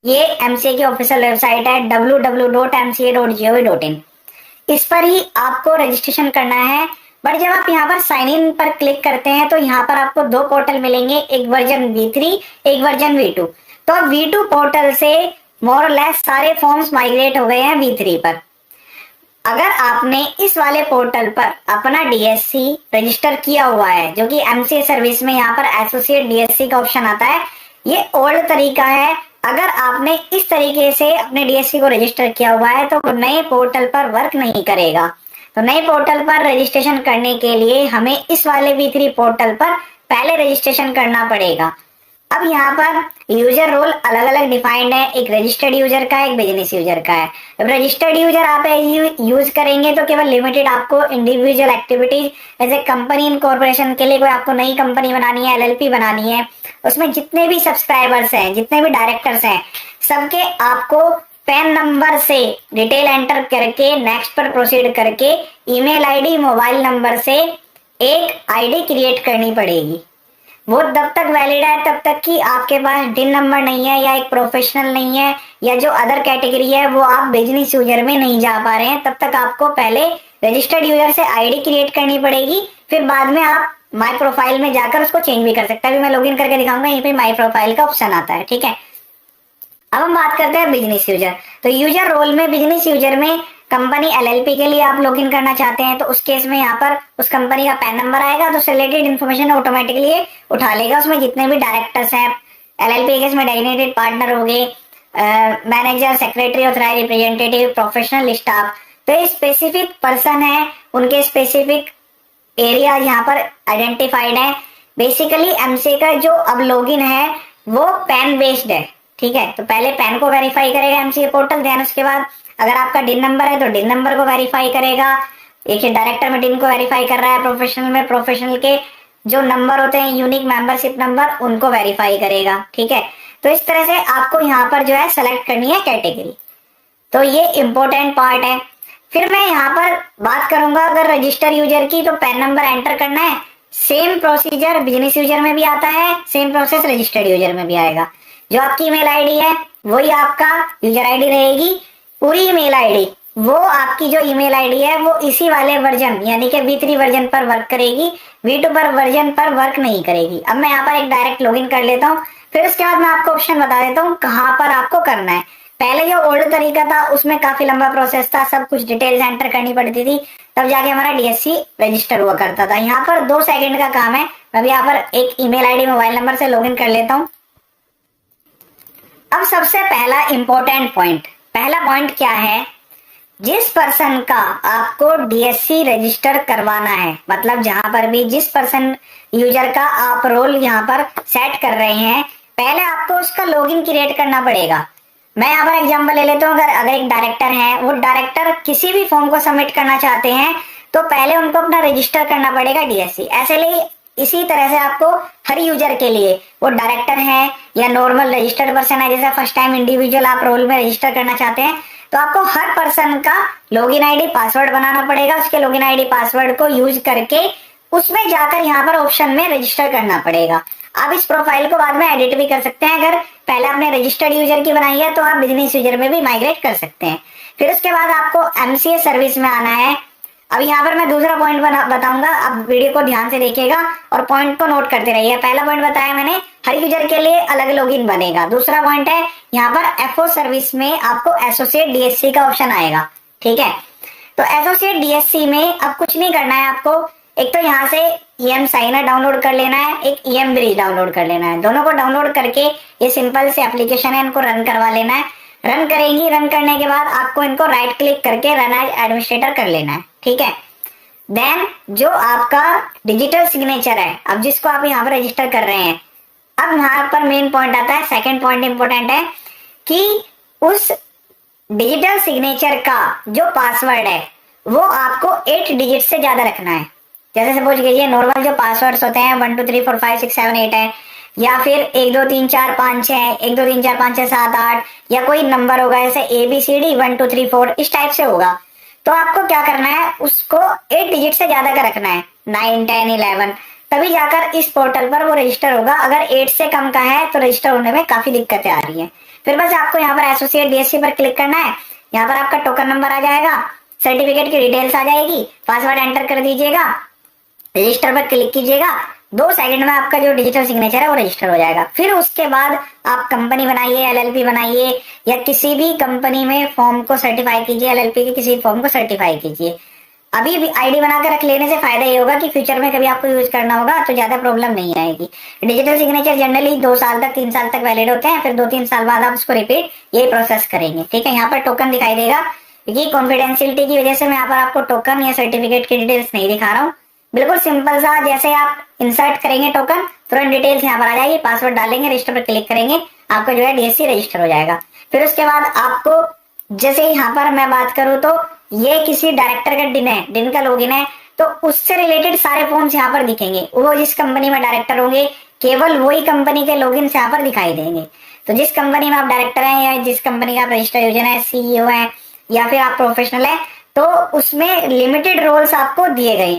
ये एमसीए की official website है www.mca.gov.in। इस पर ही आपको रजिस्ट्रेशन करना है। बट जब आप यहाँ पर साइन इन पर क्लिक करते हैं तो यहाँ पर आपको दो पोर्टल मिलेंगे, एक वर्जन V3, एक वर्जन V2। तो अब V2 पोर्टल से मोर और लेस सारे फॉर्म्स माइग्रेट हो गए हैं V3 पर। अगर आपने इस वाले पोर्टल पर अपना डीएससी रजिस्टर किया हुआ है, जो कि एमसीए सर्विस में यहाँ पर एसोसिएट डीएससी का ऑप्शन आता है, ये ओल्ड तरीका है। अगर आपने इस तरीके से अपने डीएससी को रजिस्टर किया हुआ है तो वो नए पोर्टल पर वर्क नहीं करेगा। तो नए पोर्टल पर रजिस्ट्रेशन करने के लिए हमें इस वाले V3 पोर्टल पर पहले रजिस्ट्रेशन करना पड़ेगा। अब यहाँ पर यूजर रोल अलग अलग डिफाइंड है, एक रजिस्टर्ड यूजर का है, एक बिजनेस यूजर का है। रजिस्टर्ड यूजर आप यूज करेंगे तो केवल लिमिटेड आपको individual activities as a company incorporation के लिए, कोई आपको नई कंपनी बनानी है, एलएलपी बनानी है, उसमें जितने भी सब्सक्राइबर्स हैं, जितने भी डायरेक्टर्स हैं, सबके आपको पैन नंबर से डिटेल एंटर करके नेक्स्ट पर प्रोसीड करके ईमेल आईडी, मोबाइल नंबर से एक आईडी क्रिएट करनी पड़ेगी। वो तब तक वैलिड है तब तक कि आपके पास डिन नंबर नहीं है, या एक प्रोफेशनल नहीं है, या जो अदर कैटेगरी है वो आप बिजनेस यूजर में नहीं जा पा रहे हैं, तब तक आपको पहले रजिस्टर्ड यूजर से आईडी क्रिएट करनी पड़ेगी। फिर बाद में आप माई प्रोफाइल में जाकर उसको चेंज भी कर सकते हैं। अभी मैं लॉगिन करके दिखाऊंगा, यहीं पे माई प्रोफाइल का ऑप्शन आता है। ठीक है, अब हम बात करते हैं बिजनेस यूजर। तो यूजर रोल में बिजनेस यूजर में कंपनी एलएलपी के लिए आप लॉगिन करना चाहते हैं तो उस केस में यहाँ पर उस कंपनी का पैन नंबर आएगा, तो उससे रिलेटेड इन्फॉर्मेशन ऑटोमेटिकली उठा लेगा। उसमें जितने भी डायरेक्टर्स हैं, एलएलपी केस में डेजिग्नेटेड पार्टनर हो गए, manager, secretary, authorised representative, professional staff, तो ये स्पेसिफिक पर्सन है, उनके स्पेसिफिक एरिया यहाँ पर आइडेंटिफाइड है। बेसिकली एमसीए का जो अब लॉगिन है वो पैन बेस्ड है। ठीक है, तो पहले पैन को वेरीफाई करेगा एमसीए पोर्टल, देन उसके बाद अगर आपका डिन नंबर है तो डिन नंबर को वेरीफाई करेगा। एक डायरेक्टर में डिन को वेरीफाई कर रहा है, प्रोफेशनल में प्रोफेशनल के जो नंबर होते हैं, यूनिक मेंबरशिप नंबर, उनको वेरीफाई करेगा। ठीक है, तो इस तरह से आपको यहाँ पर जो है सेलेक्ट करनी है कैटेगरी। तो ये इंपॉर्टेंट पार्ट है। फिर मैं यहाँ पर बात करूंगा अगर रजिस्टर यूजर की, तो पैन नंबर एंटर करना है। सेम प्रोसीजर बिजनेस यूजर में भी आता है, सेम प्रोसेस रजिस्टर्ड यूजर में भी आएगा। जो आपकी ईमेल आईडी है वही आपका यूजर आईडी रहेगी। पूरी ईमेल आईडी, वो आपकी जो ईमेल आईडी है वो इसी वाले वर्जन यानी कि V3 वर्जन पर वर्क करेगी, V2 पर वर्जन पर वर्क नहीं करेगी। अब मैं यहाँ पर एक डायरेक्ट लॉगिन कर लेता हूँ, फिर उसके बाद मैं आपको ऑप्शन बता देता हूँ कहाँ पर आपको करना है। पहले जो ओल्ड तरीका था उसमें काफी लंबा प्रोसेस था, सब कुछ डिटेल्स एंटर करनी पड़ती थी, तब जाके हमारा डीएससी रजिस्टर हुआ करता था। यहाँ पर 2 सेकंड का काम है। मैं भी यहाँ पर एक ईमेल आईडी, मोबाइल नंबर से लॉगिन कर लेता हूँ। अब सबसे पहला इंपॉर्टेंट पॉइंट, पहला पॉइंट क्या है, जिस पर्सन का आपको डीएससी रजिस्टर करवाना है, मतलब जहां पर भी जिस पर्सन यूजर का आप रोल यहाँ पर सेट कर रहे हैं, पहले आपको उसका लॉगिन क्रिएट करना पड़ेगा। मैं यहाँ पर एग्जांपल ले लेता हूँ। अगर एक डायरेक्टर है, वो डायरेक्टर किसी भी फॉर्म को सबमिट करना चाहते हैं तो पहले उनको अपना रजिस्टर करना पड़ेगा डीएससी। ऐसे लिए इसी तरह से आपको हर यूजर के लिए, वो डायरेक्टर है या नॉर्मल रजिस्टर्ड पर्सन है, जैसे फर्स्ट टाइम इंडिविजुअल आप रोल में रजिस्टर करना चाहते हैं, तो आपको हर पर्सन का लॉगिन आईडी पासवर्ड बनाना पड़ेगा। उसके लॉगिन आईडी पासवर्ड को यूज करके उसमें जाकर यहाँ पर ऑप्शन में रजिस्टर करना पड़ेगा। आप इस प्रोफाइल को बाद में एडिट भी कर सकते हैं। अगर पहले आपने रजिस्टर्ड यूजर की बनाई है तो आप बिजनेस यूजर में भी माइग्रेट कर सकते हैं। फिर उसके बाद आपको एमसीए सर्विस में आना है। अब यहाँ पर मैं दूसरा पॉइंट बताऊंगा, अब वीडियो को ध्यान से देखिएगा और पॉइंट को नोट करते रहिए। पहला पॉइंट बताया मैंने, हर यूजर के लिए अलग लॉगिन बनेगा। दूसरा पॉइंट है, यहाँ पर एफओ सर्विस में आपको एसोसिएट डीएससी का ऑप्शन आएगा। ठीक है, तो एसोसिएट डीएससी में अब कुछ नहीं करना है आपको। एक तो यहाँ से ईएम साइनर डाउनलोड कर लेना है, एक ईएम ब्रिज डाउनलोड कर लेना है। दोनों को डाउनलोड करके ये सिंपल से एप्लीकेशन है, इनको रन करवा लेना है। रन करेंगी, रन करने के बाद आपको इनको राइट क्लिक करके रन एज एडमिनिस्ट्रेटर कर लेना है। ठीक है, देन जो आपका डिजिटल सिग्नेचर है, अब जिसको आप यहाँ पर रजिस्टर कर रहे हैं, अब यहाँ पर मेन पॉइंट आता है, सेकंड पॉइंट इंपॉर्टेंट है कि उस डिजिटल सिग्नेचर का जो पासवर्ड है वो आपको 8 डिजिट से ज्यादा रखना है। जैसे सपोज कीजिए नॉर्मल जो पासवर्ड्स होते हैं 1 2 3 4 5 6 7 8 है, या फिर 1 2 3 4 5 6 है, 1 2 3 4 5 6 7 8, या कोई नंबर होगा जैसे ABCD 1 2 3 4 इस टाइप से होगा। तो आपको क्या करना है, उसको 8 डिजिट से ज्यादा का रखना है, 9 10 11, तभी जाकर इस पोर्टल पर वो रजिस्टर होगा। अगर 8 से कम का है तो रजिस्टर होने में काफी दिक्कतें आ रही हैं। फिर बस आपको यहाँ पर एसोसिएट बीएससी पर क्लिक करना है। यहाँ पर आपका टोकन नंबर आ जाएगा, सर्टिफिकेट की डिटेल्स आ जाएगी, पासवर्ड एंटर कर दीजिएगा, रजिस्टर पर क्लिक कीजिएगा। 2 सेकंड में आपका जो डिजिटल सिग्नेचर है वो रजिस्टर हो जाएगा। फिर उसके बाद आप कंपनी बनाइए, एलएलपी बनाइए या किसी भी कंपनी में फॉर्म को सर्टिफाई कीजिए, एलएलपी के किसी फॉर्म को सर्टिफाई कीजिए। अभी भी आईडी बनाकर रख लेने से फायदा ये होगा कि फ्यूचर में कभी आपको यूज करना होगा तो ज्यादा प्रॉब्लम नहीं आएगी। डिजिटल सिग्नेचर जनरली 2 साल तक 3 साल तक वैलिड होते हैं, फिर 2-3 साल बाद आप उसको रिपीट यही प्रोसेस करेंगे। ठीक है, यहाँ पर टोकन दिखाई देगा, क्योंकि कॉन्फिडेंशियलिटी की वजह से मैं यहाँ पर आपको टोकन या सर्टिफिकेट की डिटेल्स नहीं दिखा रहा हूँ। बिल्कुल सिंपल सा, जैसे आप इंसर्ट करेंगे टोकन, तुरंत डिटेल्स यहाँ पर आ जाएगी, पासवर्ड डालेंगे, रजिस्टर पर क्लिक करेंगे, आपका जो है डीएससी रजिस्टर हो जाएगा। फिर उसके बाद आपको, जैसे यहाँ पर मैं बात करूँ तो ये किसी डायरेक्टर का डिन का लॉगिन है, तो उससे रिलेटेड सारे फॉर्म्स यहाँ पर दिखेंगे। वो जिस कंपनी में डायरेक्टर होंगे केवल वही कंपनी के लॉगिन यहाँ पर दिखाई देंगे। तो जिस कंपनी में आप डायरेक्टर हैं या जिस कंपनी का आप रजिस्टर्ड यूजर है, सीईओ है या फिर आप प्रोफेशनल है, तो उसमें लिमिटेड रोल्स आपको दिए गए हैं।